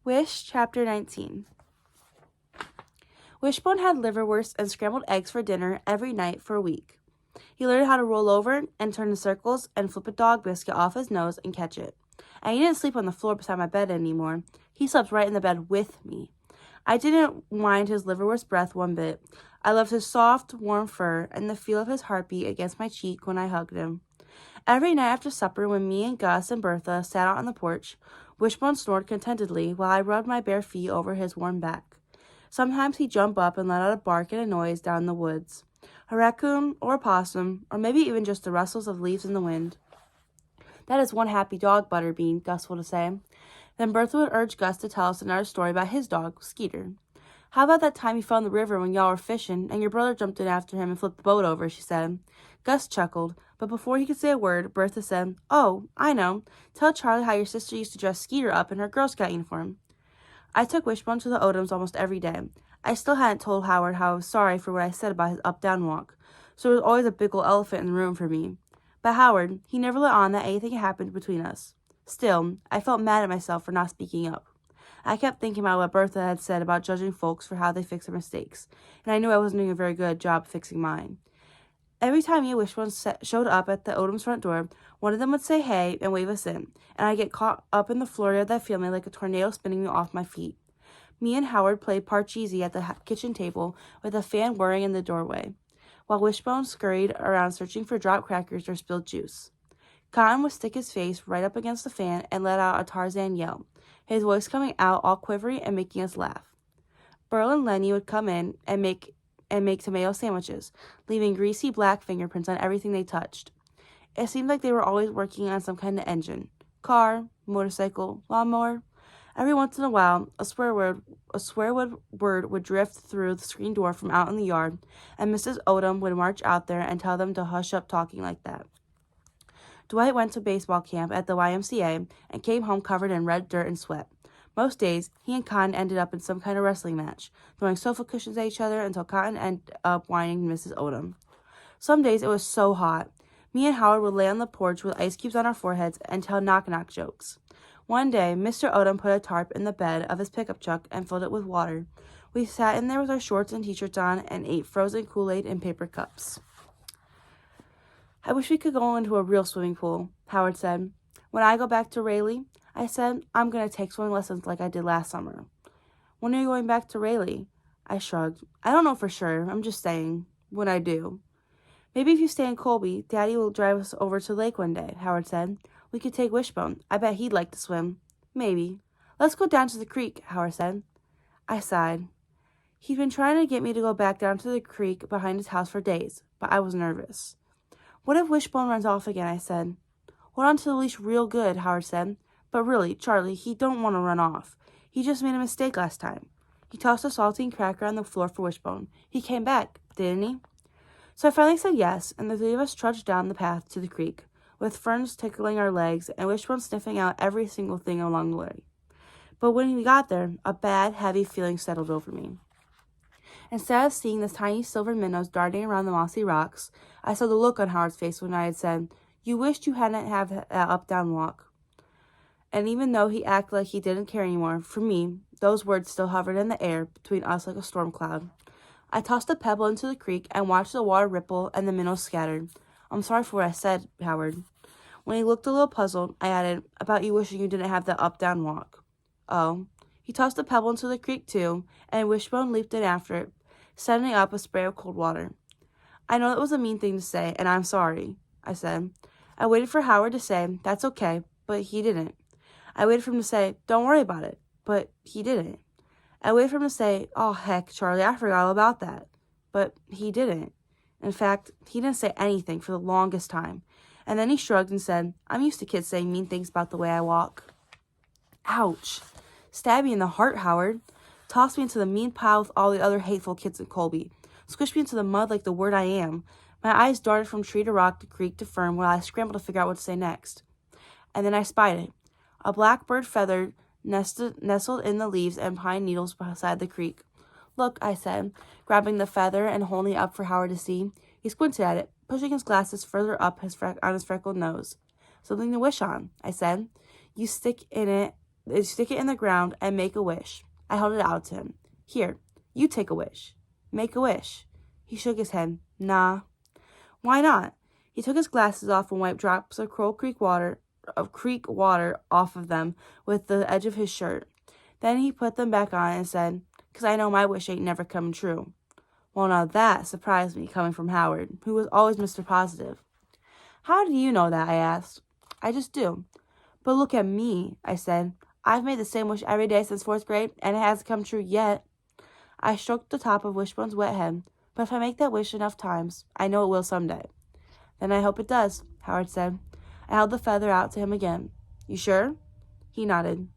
Wish, Chapter 19. Wishbone had liverwurst and scrambled eggs for dinner every night for a week. He learned how to roll over and turn in circles and flip a dog biscuit off his nose and catch it. And he didn't sleep on the floor beside my bed anymore. He slept right in the bed with me. I didn't mind his liverwurst breath one bit. I loved his soft, warm fur and the feel of his heartbeat against my cheek when I hugged him. Every night after supper, when me and Gus and Bertha sat out on the porch, Wishbone snored contentedly while I rubbed my bare feet over his warm back. Sometimes he'd jump up and let out a bark and a noise down in the woods. A raccoon or a possum, or maybe even just the rustles of leaves in the wind. "That is one happy dog, Butterbean," Gus would say. Then Bertha would urge Gus to tell us another story about his dog, Skeeter. "How about that time you fell in the river when y'all were fishing, and your brother jumped in after him and flipped the boat over?" she said. Gus chuckled, but before he could say a word, Bertha said, "Oh, I know. Tell Charlie how your sister used to dress Skeeter up in her Girl Scout uniform." I took Wishbone to the Odoms almost every day. I still hadn't told Howard how I was sorry for what I said about his up-down walk, so there was always a big old elephant in the room for me. But Howard, he never let on that anything had happened between us. Still, I felt mad at myself for not speaking up. I kept thinking about what Bertha had said about judging folks for how they fix their mistakes, and I knew I wasn't doing a very good job fixing mine. Every time me and Wishbone showed up at the Odom's front door, one of them would say hey and wave us in, and I'd get caught up in the flurry of that feeling like a tornado spinning me off my feet. Me and Howard played Parcheesi at the kitchen table with a fan whirring in the doorway, while Wishbone scurried around searching for dropped crackers or spilled juice. Cotton would stick his face right up against the fan and let out a Tarzan yell, his voice coming out all quivery and making us laugh. Burl and Lenny would come in and make tomato sandwiches, leaving greasy black fingerprints on everything they touched. It seemed like they were always working on some kind of engine. Car, motorcycle, lawnmower. Every once in a while, a swear word would drift through the screen door from out in the yard, and Mrs. Odom would march out there and tell them to hush up talking like that. Dwight went to baseball camp at the YMCA and came home covered in red dirt and sweat. Most days, he and Cotton ended up in some kind of wrestling match, throwing sofa cushions at each other until Cotton ended up whining Mrs. Odom. Some days it was so hot. Me and Howard would lay on the porch with ice cubes on our foreheads and tell knock-knock jokes. One day, Mr. Odom put a tarp in the bed of his pickup truck and filled it with water. We sat in there with our shorts and t-shirts on and ate frozen Kool-Aid in paper cups. "I wish we could go into a real swimming pool," Howard said. "When I go back to Rayleigh," I said, "I'm going to take swimming lessons like I did last summer." "When are you going back to Rayleigh?" I shrugged. "I don't know for sure. I'm just saying, when I do." "Maybe if you stay in Colby, Daddy will drive us over to the lake one day," Howard said. "We could take Wishbone. I bet he'd like to swim." "Maybe." "Let's go down to the creek," Howard said. I sighed. He'd been trying to get me to go back down to the creek behind his house for days, but I was nervous. "What if Wishbone runs off again?" I said. "Hold on to the leash real good," Howard said. "But really, Charlie, he don't want to run off. He just made a mistake last time." He tossed a saltine cracker on the floor for Wishbone. "He came back, didn't he?" So I finally said yes, and the three of us trudged down the path to the creek, with ferns tickling our legs and Wishbone sniffing out every single thing along the way. But when we got there, a bad, heavy feeling settled over me. Instead of seeing the tiny silver minnows darting around the mossy rocks, I saw the look on Howard's face when I had said, "You wished you hadn't had that up-down walk." And even though he acted like he didn't care anymore, for me, those words still hovered in the air between us like a storm cloud. I tossed a pebble into the creek and watched the water ripple and the minnows scattered. "I'm sorry for what I said, Howard." When he looked a little puzzled, I added, "About you wishing you didn't have that up-down walk." "Oh." He tossed a pebble into the creek too, and Wishbone leaped in after it, sending up a spray of cold water. "I know that was a mean thing to say, and I'm sorry," I said. I waited for Howard to say, "That's okay," but he didn't. I waited for him to say, "Don't worry about it," but he didn't. I waited for him to say, "Oh, heck, Charlie, I forgot all about that," but he didn't. In fact, he didn't say anything for the longest time, and then he shrugged and said, "I'm used to kids saying mean things about the way I walk." Ouch. Stab me in the heart, Howard. Toss me into the mean pile with all the other hateful kids in Colby. Squish me into the mud like the word I am. My eyes darted from tree to rock to creek to fern while I scrambled to figure out what to say next. And then I spied it. A blackbird feather nestled in the leaves and pine needles beside the creek. "Look," I said, grabbing the feather and holding it up for Howard to see. He squinted at it, pushing his glasses further up on his freckled nose. "Something to wish on," I said. "You stick it They stick it in the ground and make a wish. I held it out to him. Here, you take a wish. Make a wish. He shook his head. Nah. Why not? He took his glasses off and wiped drops of creek water off of them with the edge of his shirt. Then he put them back on and said, "'Cause I know my wish ain't never coming true." Well, now that surprised me, coming from Howard, who was always Mr. Positive. How do you know that? I asked. I just do. But look at me, I said. I've made the same wish every day since 4th grade, and it hasn't come true yet. I stroked the top of Wishbone's wet head. But if I make that wish enough times, I know it will someday. Then I hope it does, Howard said. I held the feather out to him again. You sure? He nodded.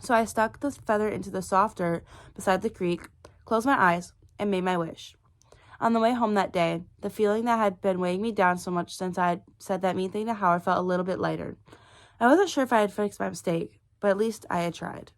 So I stuck the feather into the soft dirt beside the creek, closed my eyes, and made my wish. On the way home that day, the feeling that had been weighing me down so much since I had said that mean thing to Howard felt a little bit lighter. I wasn't sure if I had fixed my mistake, but at least I had tried.